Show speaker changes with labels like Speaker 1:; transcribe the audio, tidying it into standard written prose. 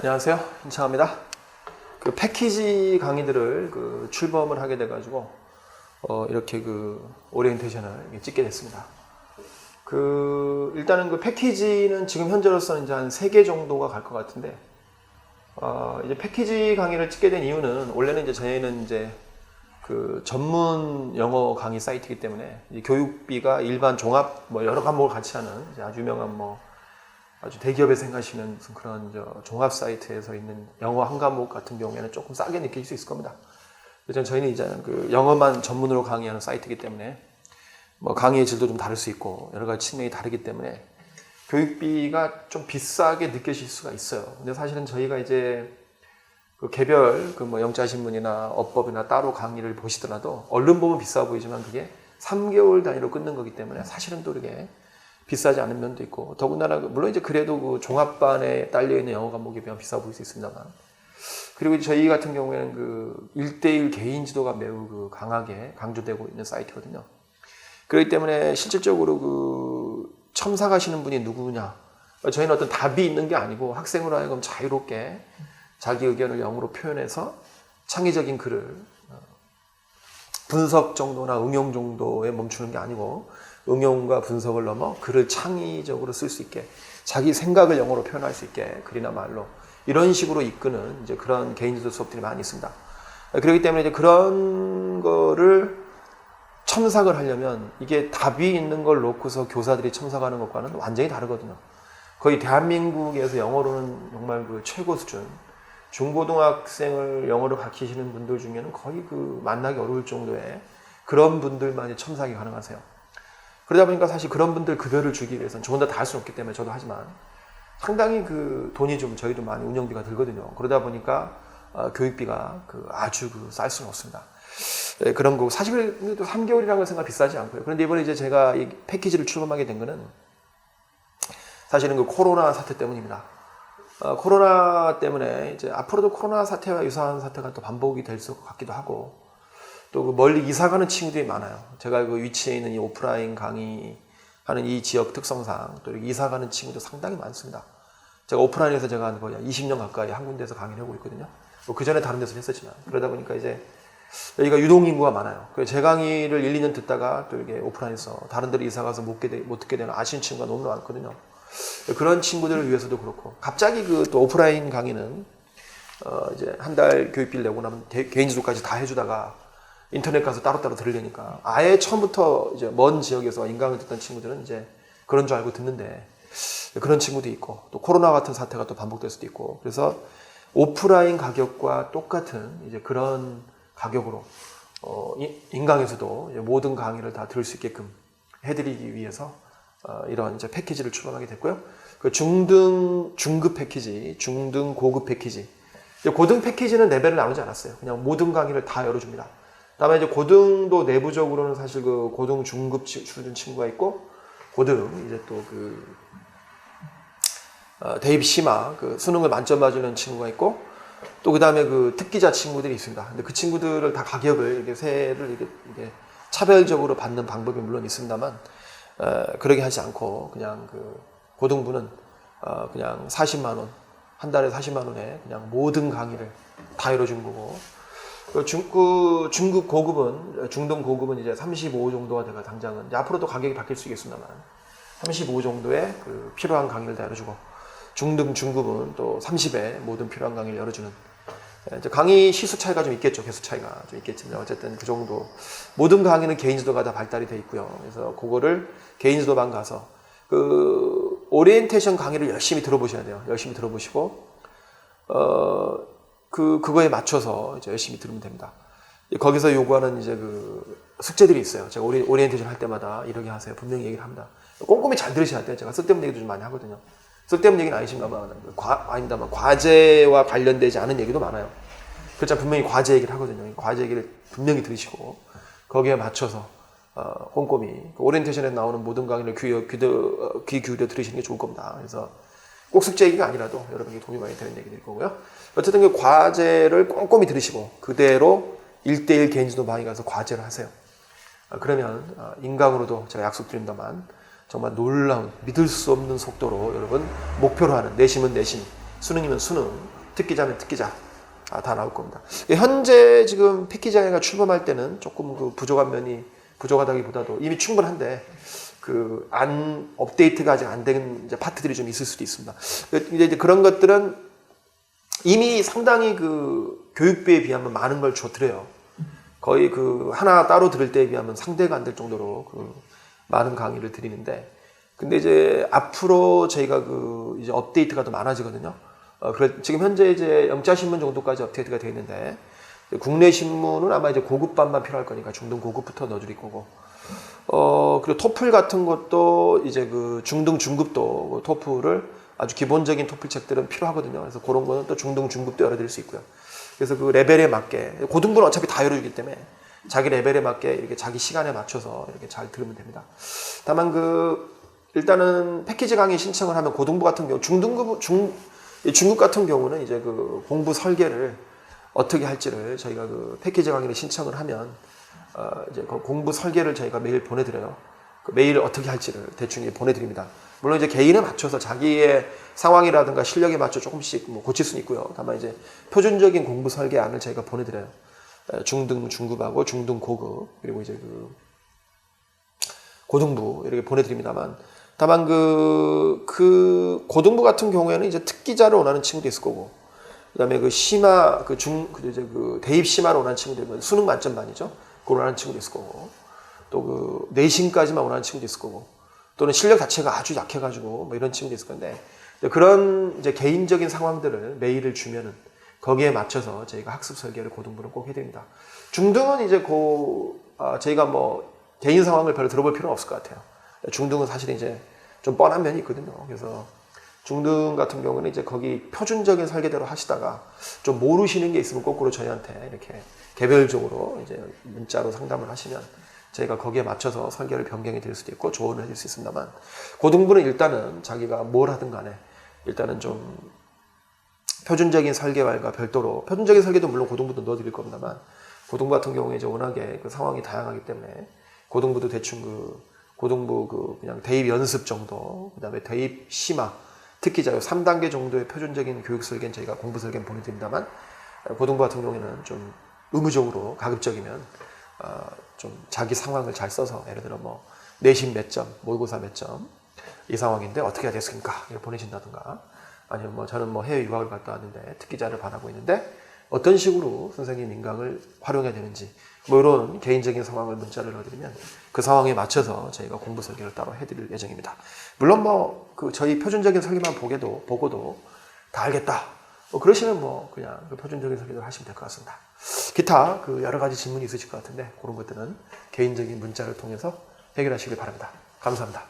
Speaker 1: 안녕하세요. 임창합니다. 그 패키지 강의들을 출범을 하게 돼가지고 이렇게 오리엔테이션을 찍게 됐습니다. 일단은 패키지는 지금 현재로서는 이제 한 3개 정도가 갈 것 같은데, 이제 패키지 강의를 찍게 된 이유는, 원래는 이제 저희는 이제 전문 영어 강의 사이트이기 때문에 교육비가 일반 종합 여러 과목을 같이 하는 아주 유명한 아주 대기업에서 생각하시는 무슨 그런 종합 사이트에서 있는 영어 한 과목 같은 경우에는 조금 싸게 느낄 수 있을 겁니다. 저희는 이제 영어만 전문으로 강의하는 사이트이기 때문에 강의의 질도 좀 다를 수 있고 여러 가지 측면이 다르기 때문에 교육비가 좀 비싸게 느껴질 수가 있어요. 근데 사실은 저희가 이제 개별 영자신문이나 어법이나 따로 강의를 보시더라도 얼른 보면 비싸 보이지만 그게 3개월 단위로 끊는 거기 때문에 사실은 또 이렇게 비싸지 않은 면도 있고, 더군다나 물론 이제 그래도 종합반에 딸려있는 영어 과목에 비하면 비싸 보일 수 있습니다만, 그리고 저희 같은 경우에는 1:1 개인 지도가 매우 강하게 강조되고 있는 사이트거든요. 그렇기 때문에 실질적으로 첨사 가시는 분이 누구냐, 저희는 어떤 답이 있는 게 아니고 학생으로 하여금 자유롭게 자기 의견을 영어로 표현해서 창의적인 글을 분석 정도나 응용 정도에 멈추는 게 아니고, 응용과 분석을 넘어 글을 창의적으로 쓸 수 있게, 자기 생각을 영어로 표현할 수 있게, 글이나 말로 이런 식으로 이끄는 이제 그런 개인지도 수업들이 많이 있습니다. 그렇기 때문에 이제 그런 거를 첨삭을 하려면 이게 답이 있는 걸 놓고서 교사들이 첨삭하는 것과는 완전히 다르거든요. 거의 대한민국에서 영어로는 정말 최고 수준, 중고등학생을 영어로 가르치시는 분들 중에는 거의 만나기 어려울 정도의 그런 분들만이 첨삭이 가능하세요. 그러다 보니까 사실 그런 분들 급여를 주기 위해서는 저 혼자 다 할 수는 없기 때문에 저도 하지만 상당히 돈이 좀 저희도 많이 운영비가 들거든요. 그러다 보니까 교육비가 아주 쌀 수는 없습니다. 네, 그런 거 사실 3개월이라는 걸 생각 비싸지 않고요. 그런데 이번에 이제 제가 이 패키지를 출범하게 된 거는 사실은 코로나 사태 때문입니다. 코로나 때문에 이제 앞으로도 코로나 사태와 유사한 사태가 또 반복이 될 것 같기도 하고, 또 멀리 이사 가는 친구들이 많아요. 제가 위치에 있는 이 오프라인 강의하는 이 지역 특성상 또 이사 가는 친구도 상당히 많습니다. 제가 오프라인에서 제가 거의 20년 가까이 한 군데에서 강의를 하고 있거든요. 그 전에 다른 데서 했었지만, 그러다 보니까 이제 여기가 유동인구가 많아요. 제 강의를 1, 2년 듣다가 또 이게 오프라인에서 다른 데로 이사 가서 못 듣게 되는 아쉬운 친구가 너무 많거든요. 그런 친구들을 위해서도 그렇고, 갑자기 또 오프라인 강의는 이제 한 달 교육비를 내고 나면 개인 지도까지 다 해주다가 인터넷 가서 따로따로 들으려니까 아예 처음부터 이제 먼 지역에서 인강을 듣던 친구들은 이제 그런 줄 알고 듣는데, 그런 친구도 있고, 또 코로나 같은 사태가 또 반복될 수도 있고, 그래서 오프라인 가격과 똑같은 이제 그런 가격으로 인강에서도 모든 강의를 다 들을 수 있게끔 해드리기 위해서 이런 이제 패키지를 출범하게 됐고요. 중등, 중급 패키지, 중등, 고급 패키지. 고등 패키지는 레벨을 나누지 않았어요. 그냥 모든 강의를 다 열어줍니다. 다음에 이제 고등도 내부적으로는 사실 고등, 중급 수준 친구가 있고, 고등, 이제 또 대입 심화, 수능을 만점 맞으는 친구가 있고, 또 그 다음에 특기자 친구들이 있습니다. 근데 그 친구들을 다 가격을, 세를 이게 차별적으로 받는 방법이 물론 있습니다만, 그러게 하지 않고, 그냥 고등부는, 그냥 40만원, 한 달에 40만원에 그냥 모든 강의를 다 열어준 거고, 중급 고급은, 중등 고급은 이제 35 정도가 돼가 당장은, 이제 앞으로도 가격이 바뀔 수 있겠습니다만, 35 정도의 필요한 강의를 다 열어주고, 중등 중급은 또 30에 모든 필요한 강의를 열어주는, 이제 강의 시수 차이가 좀 있겠죠. 개수 차이가 좀 있겠지만, 어쨌든 그 정도. 모든 강의는 개인 지도가 다 발달이 되어 있고요. 그래서 그거를 개인 지도반 가서, 오리엔테이션 강의를 열심히 들어보셔야 돼요. 열심히 들어보시고, 그거에 맞춰서 이제 열심히 들으면 됩니다. 거기서 요구하는 이제 숙제들이 있어요. 제가 오리엔테이션 할 때마다 이렇게 하세요. 분명히 얘기를 합니다. 꼼꼼히 잘 들으셔야 돼요. 제가 쓸데없는 얘기도 좀 많이 하거든요. 쓸데없는 얘기는 아니신가만, 아닙니다만, 과제와 관련되지 않은 얘기도 많아요. 그렇죠. 분명히 과제 얘기를 하거든요. 과제 얘기를 분명히 들으시고, 거기에 맞춰서, 꼼꼼히, 오리엔테이션에 나오는 모든 강의를 귀 기울여 들으시는 게 좋을 겁니다. 그래서 꼭 숙제 얘기가 아니라도 여러분에게 도움이 많이 되는 얘기일 거고요. 어쨌든 과제를 꼼꼼히 들으시고, 그대로 1:1 개인지도 방에 가서 과제를 하세요. 그러면, 인강으로도 제가 약속드립니다만, 정말 놀라운 믿을 수 없는 속도로 여러분 목표로 하는 내심은 내심, 수능이면 수능 특기자면 특기자. 다 나올 겁니다. 현재 지금 패키지가 출범할 때는 조금 그 부족하다기보다도 이미 충분한데 안 업데이트가 아직 안 된 이제 파트들이 좀 있을 수도 있습니다. 이제 그런 것들은 이미 상당히 그 교육비에 비하면 많은 걸 줘드려요. 거의 하나 따로 들을 때에 비하면 상대가 안 될 정도로 많은 강의를 드리는데, 근데 이제 앞으로 저희가 이제 업데이트가 더 많아지거든요. 지금 현재 이제 영자신문 정도까지 업데이트가 되어 있는데, 국내 신문은 아마 이제 고급반만 필요할 거니까 중등 고급부터 넣어드릴 거고, 그리고 토플 같은 것도 이제 중등 중급도 토플을 아주 기본적인 토플 책들은 필요하거든요. 그래서 그런 거는 또 중등 중급도 열어드릴 수 있고요. 그래서 레벨에 맞게, 고등부는 어차피 다 열어주기 때문에 자기 레벨에 맞게 이렇게 자기 시간에 맞춰서 이렇게 잘 들으면 됩니다. 다만 일단은 패키지 강의 신청을 하면 고등부 같은 경우, 중급 같은 경우는 이제 공부 설계를 어떻게 할지를 저희가 패키지 강의를 신청을 하면 이제 공부 설계를 저희가 메일 보내드려요. 메일을 어떻게 할지를 대충 보내드립니다. 물론 이제 개인에 맞춰서 자기의 상황이라든가 실력에 맞춰 조금씩 고칠 수는 있고요. 다만 이제 표준적인 공부 설계안을 저희가 보내드려요. 중등 중급하고 중등 고급, 그리고 이제 고등부 이렇게 보내드립니다만, 다만 고등부 같은 경우에는 이제 특기자를 원하는 친구도 있을 거고, 그다음에 심화 대입 심화를 원하는 친구들, 수능 만점반이죠. 그걸 원하는 친구도 있을 거고, 또 내신까지만 원하는 친구도 있을 거고, 또는 실력 자체가 아주 약해가지고 이런 친구도 있을 건데, 그런 이제 개인적인 상황들을 메일을 주면은 거기에 맞춰서 저희가 학습 설계를 고등부는 꼭 해드립니다. 중등은 이제 저희가 개인 상황을 별로 들어볼 필요는 없을 것 같아요. 중등은 사실 이제 좀 뻔한 면이 있거든요. 그래서 중등 같은 경우는 이제 거기 표준적인 설계대로 하시다가 좀 모르시는 게 있으면 거꾸로 저희한테 이렇게 개별적으로 이제 문자로 상담을 하시면 저희가 거기에 맞춰서 설계를 변경해 드릴 수도 있고 조언을 해줄 수 있습니다만, 고등부는 일단은 자기가 뭘 하든 간에 일단은 좀 표준적인 설계와 별도로, 표준적인 설계도 물론 고등부도 넣어드릴 겁니다만, 고등부 같은 경우에 이제 워낙에 상황이 다양하기 때문에 고등부도 대충 고등부 그냥 대입 연습 정도, 그 다음에 대입 심화, 특기자 3단계 정도의 표준적인 교육 설계는 저희가 공부 설계는 보내드립니다만, 고등부 같은 경우에는 좀 의무적으로 가급적이면 좀 자기 상황을 잘 써서, 예를 들어 내신 몇 점, 모의고사 몇 점, 이 상황인데 어떻게 해야 되겠습니까? 이렇게 보내신다든가, 아니면 저는 해외 유학을 갔다 왔는데 특기자를 받아고 있는데 어떤 식으로 선생님 인강을 활용해야 되는지, 이런 개인적인 상황을 문자를 넣어드리면 그 상황에 맞춰서 저희가 공부 설계를 따로 해드릴 예정입니다. 물론 저희 표준적인 설계만 보고도 다 알겠다, 그러시면 그냥 표준적인 설계를 하시면 될 것 같습니다. 기타 여러 가지 질문이 있으실 것 같은데 그런 것들은 개인적인 문자를 통해서 해결하시길 바랍니다. 감사합니다.